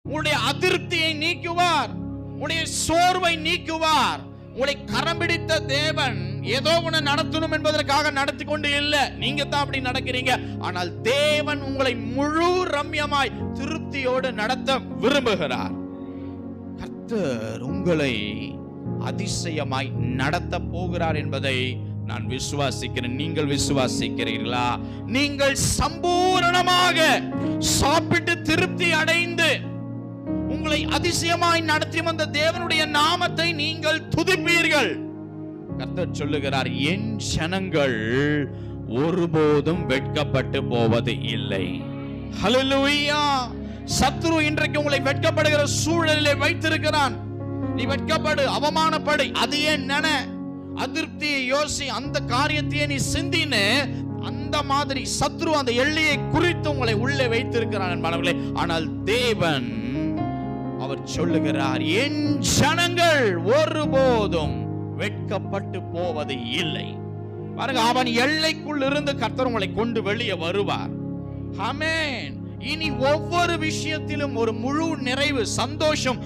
உங்களுடைய அதிருப்தியை நீக்குவார், உங்களுடைய சோர்வை நீக்குவார். உங்களை கரம் பிடித்த தேவன் ஏதோ ஒன்று நடத்தணும் என்பதற்காக நடத்தி கொண்டு இல்லை, நீங்க தான் அப்படி நடக்கிறீங்க. ஆனால் தேவன் உங்களை முழு ரம்யமாய் திருப்தியோடு நடத்த விரும்புகிறார். கர்த்தர் உங்களை அதிசயமாய் நடத்த போகிறார் என்பதை நான் விசுவாசிக்கிறேன். நீங்கள் விசுவாசிக்கிறீர்களா? நீங்கள் சம்பூரணமாக சாப்பிட்டு திருப்தி அடைந்து உங்களை அதிசயமாய் நடத்தி வந்த தேவனுடைய நாமத்தை நீங்கள் துதிப்பீர்கள். கர்த்தர் சொல்லுகிறார், என் ஜனங்கள் ஒருபோதும் வெட்கப்பட்டு போவது இல்லை. ஹல்லேலூயா. சத்துரு இன்றைக்கு உங்களை வெட்கப்படுகிற சூழலிலே வைத்திருக்கிறான். நீ வெட்கப்படு, அவமானப்படு, அது ஏன் நினை, அதிருப்தியை யோசி, அந்த காரியத்தையே நீ சிந்தின, அந்த மாதிரி சத்ரு அந்த எல்லையை குறித்து உங்களை உள்ளே வைத்திருக்கிறான் என்பவர்களே. ஆனால் தேவன் அவர் சொல்லுகிறார், என் ஜனங்கள் ஒருபோதும் வெட்கப்பட்டு போவது இல்லை. பாருங்க, அவன் எல்லைக்குள் இருந்து கர்த்தர் உங்களை கொண்டு வெளியே வருவார். ஆமென். இனி ஒவ்வொரு விஷயத்திலும் ஒரு முழு நிறைவு, சந்தோஷம்